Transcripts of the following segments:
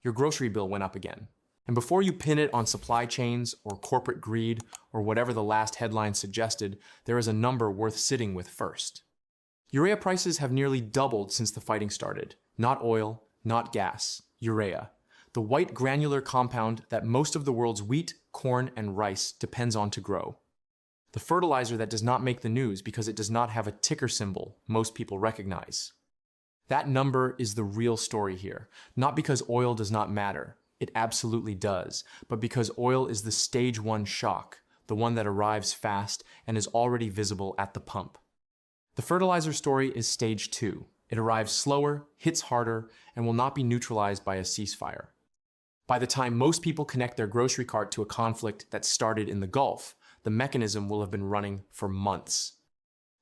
your grocery bill went up again. And before you pin it on supply chains or corporate greed or whatever the last headline suggested, there is a number worth sitting with first. Urea prices have nearly doubled since the fighting started. Not oil, not gas, urea. The white granular compound that most of the world's wheat, corn, and rice depends on to grow. The fertilizer that does not make the news because it does not have a ticker symbol most people recognize. That number is the real story here, not because oil does not matter. It absolutely does, but because oil is the stage 1 shock, the one that arrives fast and is already visible at the pump. The fertilizer story is stage 2. It arrives slower, hits harder, and will not be neutralized by a ceasefire. By the time most people connect their grocery cart to a conflict that started in the Gulf, the mechanism will have been running for months.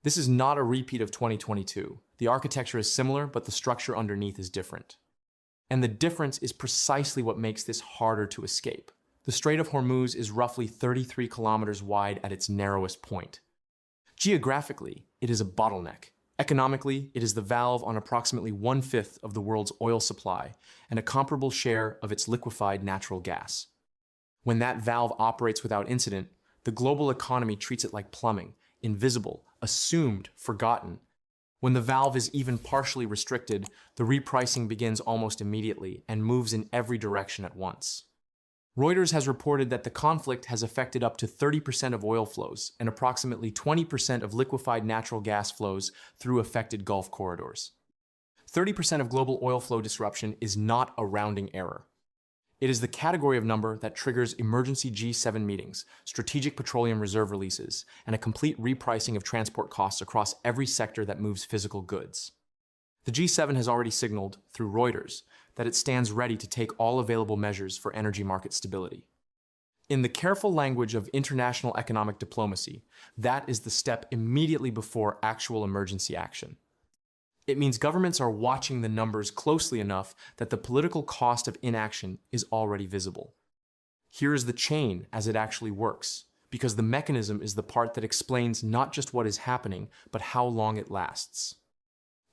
This is not a repeat of 2022. The architecture is similar, but the structure underneath is different. And the difference is precisely what makes this harder to escape. The Strait of Hormuz is roughly 33 kilometers wide at its narrowest point. Geographically, it is a bottleneck. Economically, it is the valve on approximately 1/5 of the world's oil supply and a comparable share of its liquefied natural gas. When that valve operates without incident, the global economy treats it like plumbing, invisible, assumed, forgotten. When the valve is even partially restricted, the repricing begins almost immediately and moves in every direction at once. Reuters has reported that the conflict has affected up to 30% of oil flows and approximately 20% of liquefied natural gas flows through affected Gulf corridors. 30% of global oil flow disruption is not a rounding error. It is the category of number that triggers emergency G7 meetings, strategic petroleum reserve releases, and a complete repricing of transport costs across every sector that moves physical goods. The G7 has already signaled, through Reuters, that it stands ready to take all available measures for energy market stability. In the careful language of international economic diplomacy, that is the step immediately before actual emergency action. It means governments are watching the numbers closely enough that the political cost of inaction is already visible. Here is the chain as it actually works, because the mechanism is the part that explains not just what is happening, but how long it lasts.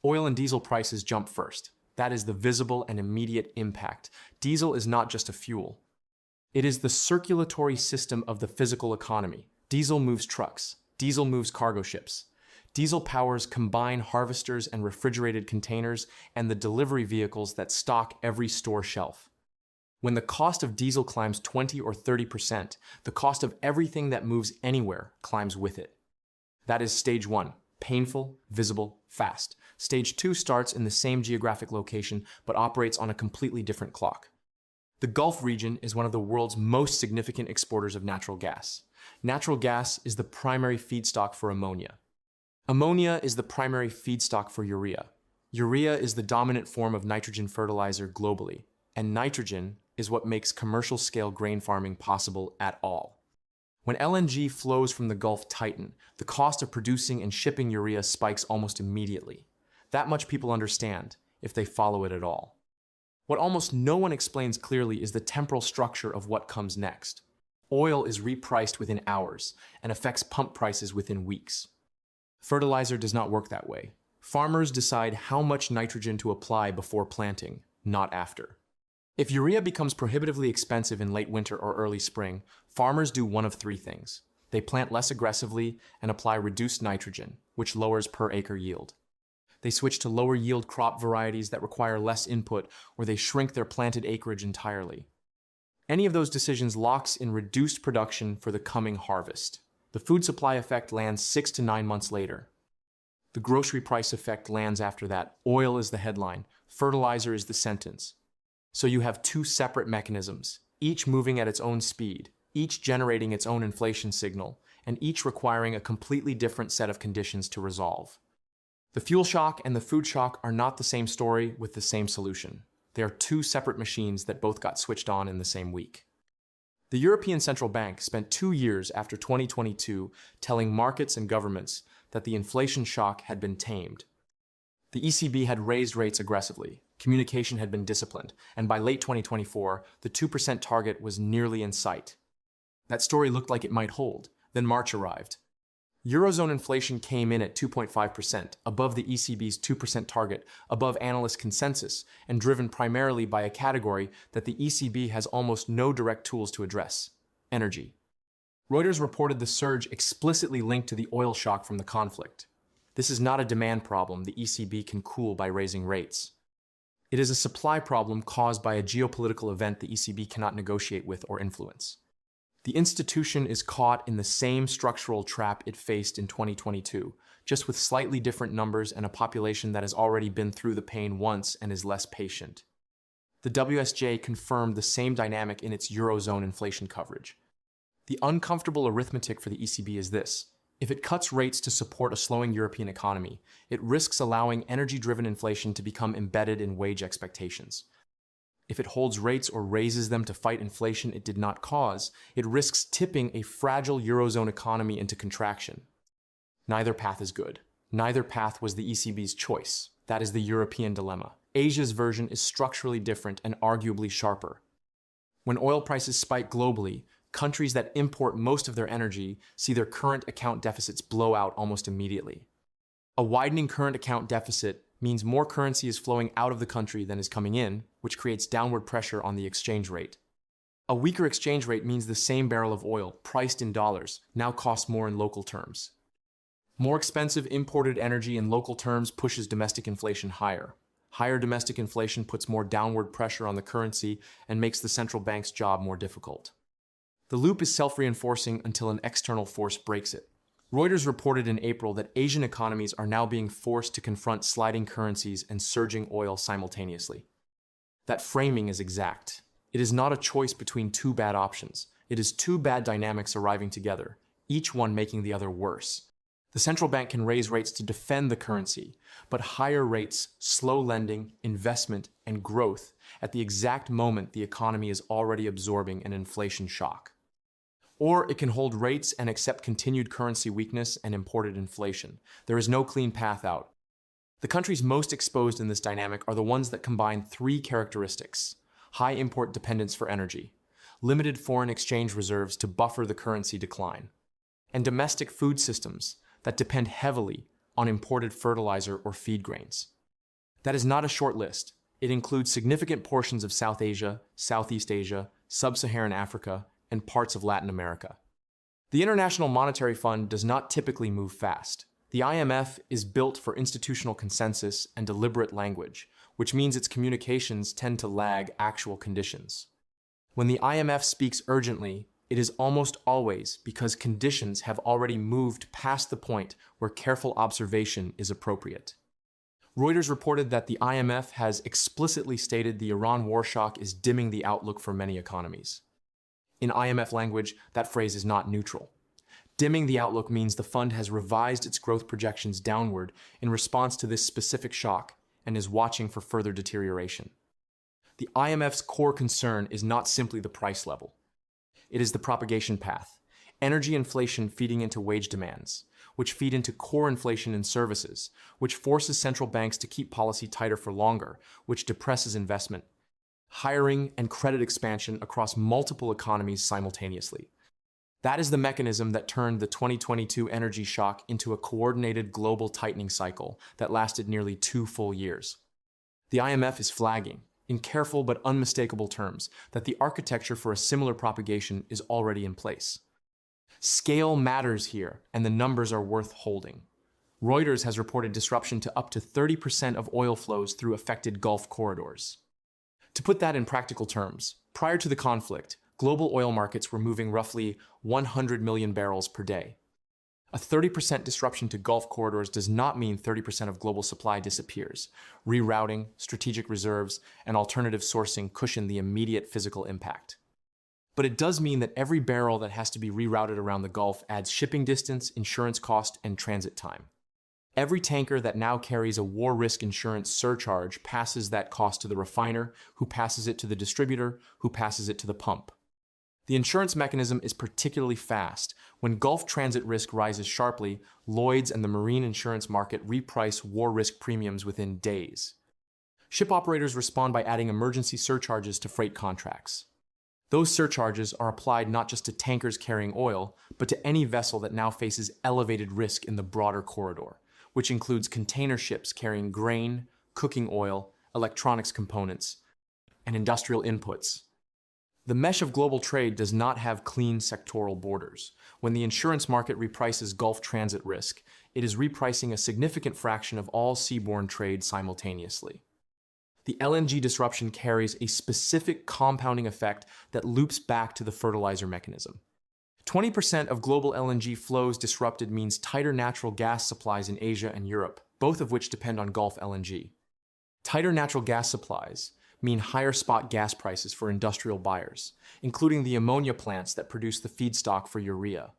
Oil and diesel prices jump first. That is the visible and immediate impact. Diesel is not just a fuel. It is the circulatory system of the physical economy. Diesel moves trucks. Diesel moves cargo ships. Diesel powers combine harvesters and refrigerated containers and the delivery vehicles that stock every store shelf. When the cost of diesel climbs 20 or 30%, the cost of everything that moves anywhere climbs with it. That is stage 1, painful, visible, fast. Stage 2 starts in the same geographic location but operates on a completely different clock. The Gulf region is one of the world's most significant exporters of natural gas. Natural gas is the primary feedstock for ammonia. Ammonia is the primary feedstock for urea. Urea is the dominant form of nitrogen fertilizer globally, and nitrogen is what makes commercial-scale grain farming possible at all. When LNG flows from the Gulf tighten, the cost of producing and shipping urea spikes almost immediately. That much people understand, if they follow it at all. What almost no one explains clearly is the temporal structure of what comes next. Oil is repriced within hours and affects pump prices within weeks. Fertilizer does not work that way. Farmers decide how much nitrogen to apply before planting, not after. If urea becomes prohibitively expensive in late winter or early spring, farmers do one of 3 things. They plant less aggressively and apply reduced nitrogen, which lowers per acre yield. They switch to lower yield crop varieties that require less input, or they shrink their planted acreage entirely. Any of those decisions locks in reduced production for the coming harvest. The food supply effect lands 6 to 9 months later. The grocery price effect lands after that. Oil is the headline. Fertilizer is the sentence. So you have 2 separate mechanisms, each moving at its own speed, each generating its own inflation signal, and each requiring a completely different set of conditions to resolve. The fuel shock and the food shock are not the same story with the same solution. They are 2 separate machines that both got switched on in the same week. The European Central Bank spent 2 years after 2022 telling markets and governments that the inflation shock had been tamed. The ECB had raised rates aggressively, communication had been disciplined, and by late 2024, the 2% target was nearly in sight. That story looked like it might hold. Then March arrived. Eurozone inflation came in at 2.5%, above the ECB's 2% target, above analyst consensus, and driven primarily by a category that the ECB has almost no direct tools to address: energy. Reuters reported the surge explicitly linked to the oil shock from the conflict. This is not a demand problem the ECB can cool by raising rates. It is a supply problem caused by a geopolitical event the ECB cannot negotiate with or influence. The institution is caught in the same structural trap it faced in 2022, just with slightly different numbers and a population that has already been through the pain once and is less patient. The WSJ confirmed the same dynamic in its Eurozone inflation coverage. The uncomfortable arithmetic for the ECB is this: if it cuts rates to support a slowing European economy, it risks allowing energy-driven inflation to become embedded in wage expectations. If it holds rates or raises them to fight inflation it did not cause, it risks tipping a fragile Eurozone economy into contraction. Neither path is good. Neither path was the ECB's choice. That is the European dilemma. Asia's version is structurally different and arguably sharper. When oil prices spike globally, countries that import most of their energy see their current account deficits blow out almost immediately. A widening current account deficit means more currency is flowing out of the country than is coming in, which creates downward pressure on the exchange rate. A weaker exchange rate means the same barrel of oil, priced in dollars, now costs more in local terms. More expensive imported energy in local terms pushes domestic inflation higher. Higher domestic inflation puts more downward pressure on the currency and makes the central bank's job more difficult. The loop is self-reinforcing until an external force breaks it. Reuters reported in April that Asian economies are now being forced to confront sliding currencies and surging oil simultaneously. That framing is exact. It is not a choice between two bad options. It is two bad dynamics arriving together, each one making the other worse. The central bank can raise rates to defend the currency, but higher rates slow lending, investment, and growth at the exact moment the economy is already absorbing an inflation shock. Or it can hold rates and accept continued currency weakness and imported inflation. There is no clean path out. The countries most exposed in this dynamic are the ones that combine three characteristics: high import dependence for energy, limited foreign exchange reserves to buffer the currency decline, and domestic food systems that depend heavily on imported fertilizer or feed grains. That is not a short list. It includes significant portions of South Asia, Southeast Asia, Sub-Saharan Africa, and parts of Latin America. The International Monetary Fund does not typically move fast. The IMF is built for institutional consensus and deliberate language, which means its communications tend to lag actual conditions. When the IMF speaks urgently, it is almost always because conditions have already moved past the point where careful observation is appropriate. Reuters reported that the IMF has explicitly stated the Iran war shock is dimming the outlook for many economies. In IMF language, that phrase is not neutral. Dimming the outlook means the fund has revised its growth projections downward in response to this specific shock and is watching for further deterioration. The IMF's core concern is not simply the price level. It is the propagation path, energy inflation feeding into wage demands, which feed into core inflation in services, which forces central banks to keep policy tighter for longer, which depresses investment, hiring, and credit expansion across multiple economies simultaneously. That is the mechanism that turned the 2022 energy shock into a coordinated global tightening cycle that lasted nearly 2 full years. The IMF is flagging, in careful but unmistakable terms, that the architecture for a similar propagation is already in place. Scale matters here, and the numbers are worth holding. Reuters has reported disruption to up to 30% of oil flows through affected Gulf corridors. To put that in practical terms, prior to the conflict, global oil markets were moving roughly 100 million barrels per day. A 30% disruption to Gulf corridors does not mean 30% of global supply disappears. Rerouting, strategic reserves, and alternative sourcing cushion the immediate physical impact. But it does mean that every barrel that has to be rerouted around the Gulf adds shipping distance, insurance cost, and transit time. Every tanker that now carries a war risk insurance surcharge passes that cost to the refiner, who passes it to the distributor, who passes it to the pump. The insurance mechanism is particularly fast. When Gulf transit risk rises sharply, Lloyd's and the marine insurance market reprice war risk premiums within days. Ship operators respond by adding emergency surcharges to freight contracts. Those surcharges are applied not just to tankers carrying oil, but to any vessel that now faces elevated risk in the broader corridor, which includes container ships carrying grain, cooking oil, electronics components, and industrial inputs. The mesh of global trade does not have clean sectoral borders. When the insurance market reprices Gulf transit risk, it is repricing a significant fraction of all seaborne trade simultaneously. The LNG disruption carries a specific compounding effect that loops back to the fertilizer mechanism. 20% of global LNG flows disrupted means tighter natural gas supplies in Asia and Europe, both of which depend on Gulf LNG. Tighter natural gas supplies mean higher spot gas prices for industrial buyers, including the ammonia plants that produce the feedstock for urea.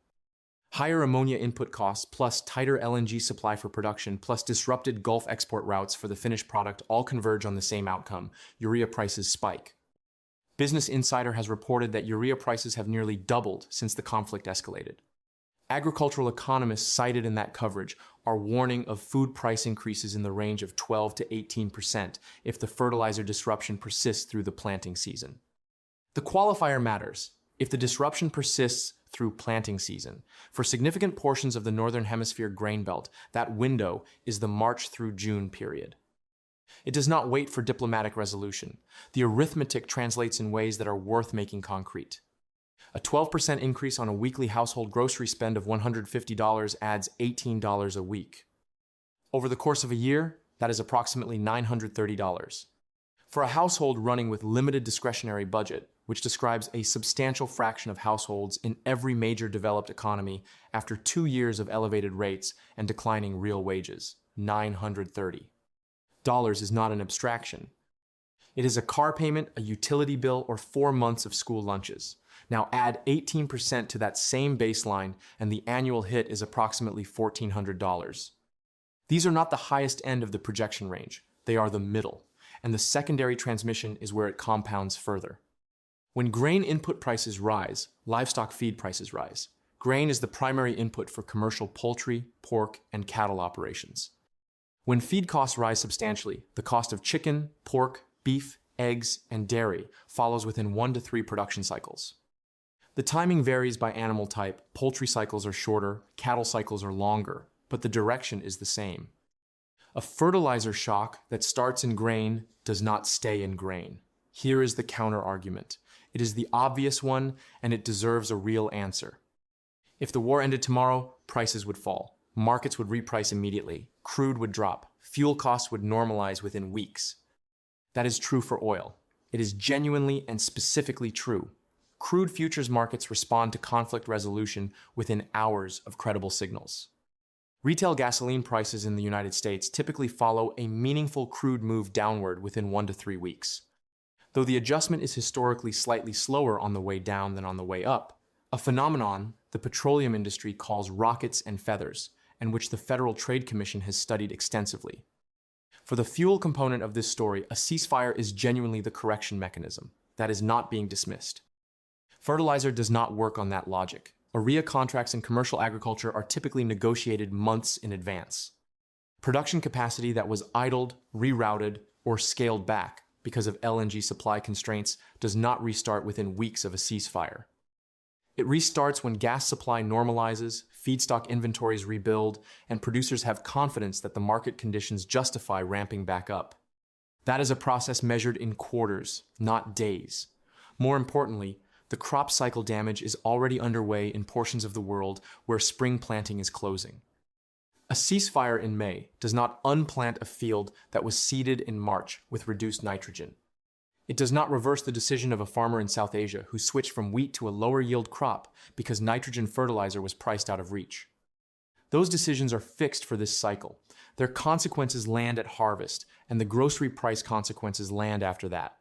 Higher ammonia input costs plus tighter LNG supply for production plus disrupted Gulf export routes for the finished product all converge on the same outcome: urea prices spike. Business Insider has reported that urea prices have nearly doubled since the conflict escalated. Agricultural economists cited in that coverage are warning of food price increases in the range of 12 to 18% if the fertilizer disruption persists through the planting season. The qualifier matters. If the disruption persists through planting season, for significant portions of the Northern Hemisphere grain belt, that window is the March through June period. It does not wait for diplomatic resolution. The arithmetic translates in ways that are worth making concrete. A 12% increase on a weekly household grocery spend of $150 adds $18 a week. Over the course of a year, that is approximately $930. For a household running with limited discretionary budget, which describes a substantial fraction of households in every major developed economy after 2 years of elevated rates and declining real wages, $930 is not an abstraction. It is a car payment, a utility bill, or 4 months of school lunches. Now add 18% to that same baseline, and the annual hit is approximately $1,400. These are not the highest end of the projection range. They are the middle, and the secondary transmission is where it compounds further. When grain input prices rise, livestock feed prices rise. Grain is the primary input for commercial poultry, pork, and cattle operations. When feed costs rise substantially, the cost of chicken, pork, beef, eggs, and dairy follows within 1 to 3 production cycles. The timing varies by animal type. Poultry cycles are shorter, cattle cycles are longer, but the direction is the same. A fertilizer shock that starts in grain does not stay in grain. Here is the counter-argument. It is the obvious one, and it deserves a real answer. If the war ended tomorrow, prices would fall. Markets would reprice immediately. Crude would drop. Fuel costs would normalize within weeks. That is true for oil. It is genuinely and specifically true. Crude futures markets respond to conflict resolution within hours of credible signals. Retail gasoline prices in the United States typically follow a meaningful crude move downward within 1 to 3 weeks. Though the adjustment is historically slightly slower on the way down than on the way up, a phenomenon the petroleum industry calls rockets and feathers, and which the Federal Trade Commission has studied extensively. For the fuel component of this story, a ceasefire is genuinely the correction mechanism that is not being dismissed. Fertilizer does not work on that logic. Urea contracts in commercial agriculture are typically negotiated months in advance. Production capacity that was idled, rerouted, or scaled back because of LNG supply constraints does not restart within weeks of a ceasefire. It restarts when gas supply normalizes, feedstock inventories rebuild, and producers have confidence that the market conditions justify ramping back up. That is a process measured in quarters, not days. More importantly, the crop cycle damage is already underway in portions of the world where spring planting is closing. A ceasefire in May does not unplant a field that was seeded in March with reduced nitrogen. It does not reverse the decision of a farmer in South Asia who switched from wheat to a lower yield crop because nitrogen fertilizer was priced out of reach. Those decisions are fixed for this cycle. Their consequences land at harvest, and the grocery price consequences land after that.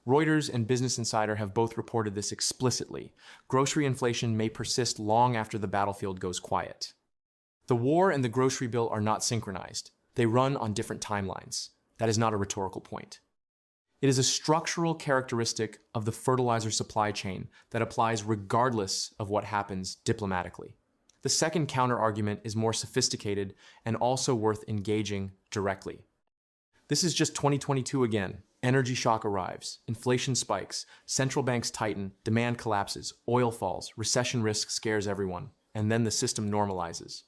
Reuters and Business Insider have both reported this explicitly. Grocery inflation may persist long after the battlefield goes quiet. The war and the grocery bill are not synchronized. They run on different timelines. That is not a rhetorical point. It is a structural characteristic of the fertilizer supply chain that applies regardless of what happens diplomatically. The second counter-argument is more sophisticated and also worth engaging directly. This is just 2022 again. Energy shock arrives, inflation spikes, central banks tighten, demand collapses, oil falls, recession risk scares everyone, and then the system normalizes.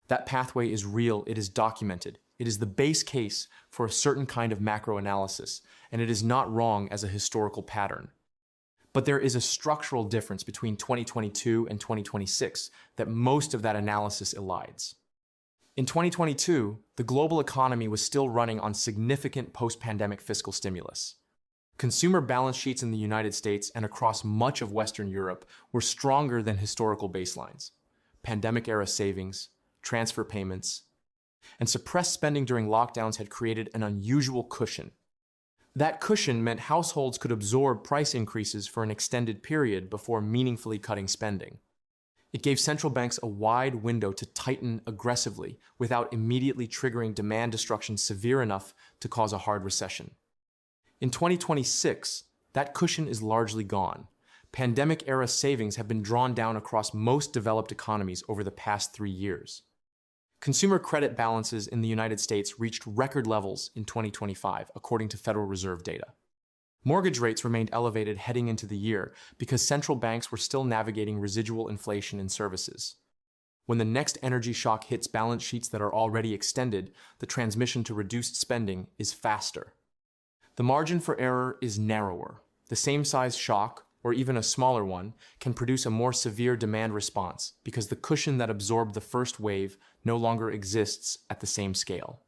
That pathway is real, it is documented. It is the base case for a certain kind of macro analysis, and it is not wrong as a historical pattern. But there is a structural difference between 2022 and 2026 that most of that analysis elides. In 2022, the global economy was still running on significant post-pandemic fiscal stimulus. Consumer balance sheets in the United States and across much of Western Europe were stronger than historical baselines. Pandemic-era savings, transfer payments, and suppressed spending during lockdowns had created an unusual cushion. That cushion meant households could absorb price increases for an extended period before meaningfully cutting spending. It gave central banks a wide window to tighten aggressively without immediately triggering demand destruction severe enough to cause a hard recession. In 2026, that cushion is largely gone. Pandemic-era savings have been drawn down across most developed economies over the past 3 years. Consumer credit balances in the United States reached record levels in 2025, according to Federal Reserve data. Mortgage rates remained elevated heading into the year because central banks were still navigating residual inflation in services. When the next energy shock hits balance sheets that are already extended, the transmission to reduced spending is faster. The margin for error is narrower. The same size shock, or even a smaller one, can produce a more severe demand response because the cushion that absorbed the first wave no longer exists at the same scale.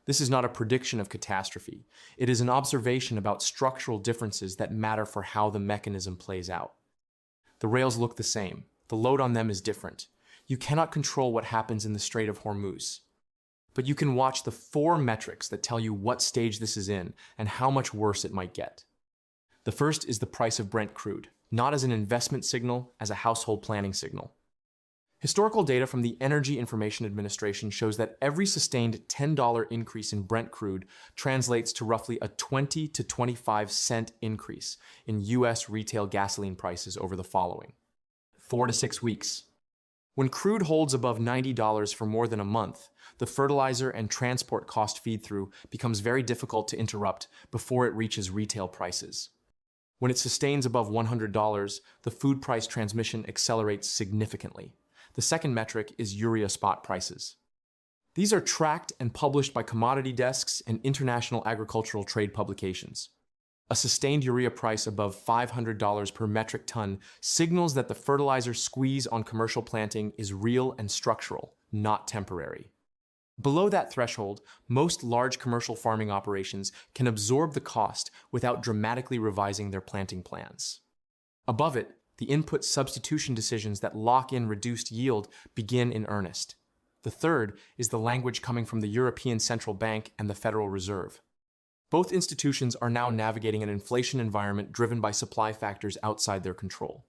This is not a prediction of catastrophe. It is an observation about structural differences that matter for how the mechanism plays out. The rails look the same. The load on them is different. You cannot control what happens in the Strait of Hormuz. But you can watch the 4 metrics that tell you what stage this is in and how much worse it might get. The first is the price of Brent crude, not as an investment signal, as a household planning signal. Historical data from the Energy Information Administration shows that every sustained $10 increase in Brent crude translates to roughly a 20 to 25 cent increase in U.S. retail gasoline prices over the following 4 to 6 weeks. When crude holds above $90 for more than a month, the fertilizer and transport cost feed-through becomes very difficult to interrupt before it reaches retail prices. When it sustains above $100, the food price transmission accelerates significantly. The second metric is urea spot prices. These are tracked and published by commodity desks and international agricultural trade publications. A sustained urea price above $500 per metric ton signals that the fertilizer squeeze on commercial planting is real and structural, not temporary. Below that threshold, most large commercial farming operations can absorb the cost without dramatically revising their planting plans. Above it, the input substitution decisions that lock in reduced yield begin in earnest. The third is the language coming from the European Central Bank and the Federal Reserve. Both institutions are now navigating an inflation environment driven by supply factors outside their control.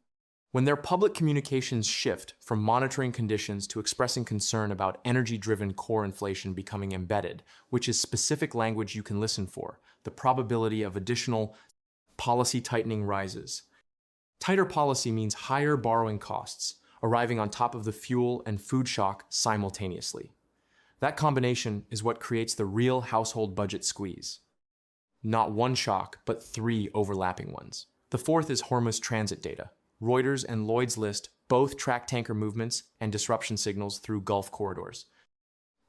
When their public communications shift from monitoring conditions to expressing concern about energy-driven core inflation becoming embedded, which is specific language you can listen for, the probability of additional policy tightening rises. Tighter policy means higher borrowing costs, arriving on top of the fuel and food shock simultaneously. That combination is what creates the real household budget squeeze. Not one shock, but 3 overlapping ones. The fourth is Hormuz transit data. Reuters and Lloyd's List both track tanker movements and disruption signals through Gulf corridors.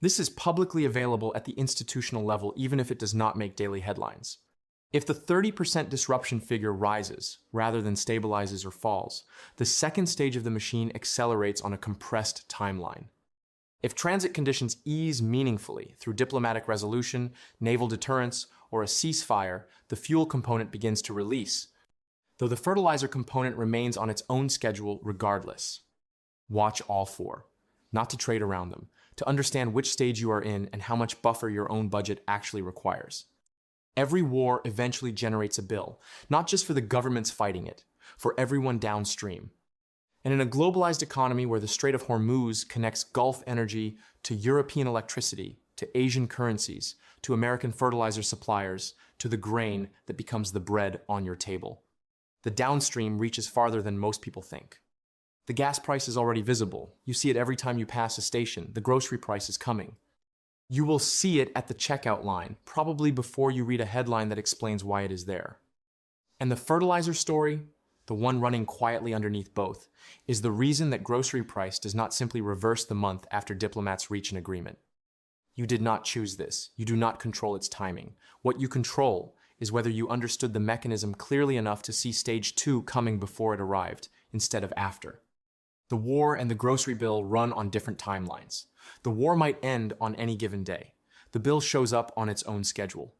This is publicly available at the institutional level even if it does not make daily headlines. If the 30% disruption figure rises, rather than stabilizes or falls, the second stage of the machine accelerates on a compressed timeline. If transit conditions ease meaningfully through diplomatic resolution, naval deterrence, or a ceasefire, the fuel component begins to release, though the fertilizer component remains on its own schedule regardless. Watch all 4, not to trade around them, to understand which stage you are in and how much buffer your own budget actually requires. Every war eventually generates a bill, not just for the governments fighting it, for everyone downstream. And in a globalized economy where the Strait of Hormuz connects Gulf energy to European electricity, to Asian currencies, to American fertilizer suppliers, to the grain that becomes the bread on your table, the downstream reaches farther than most people think. The gas price is already visible. You see it every time you pass a station. The grocery price is coming. You will see it at the checkout line, probably before you read a headline that explains why it is there. And the fertilizer story, the one running quietly underneath both, is the reason that grocery price does not simply reverse the month after diplomats reach an agreement. You did not choose this. You do not control its timing. What you control is whether you understood the mechanism clearly enough to see stage 2 coming before it arrived, instead of after. The war and the grocery bill run on different timelines. The war might end on any given day. The bill shows up on its own schedule.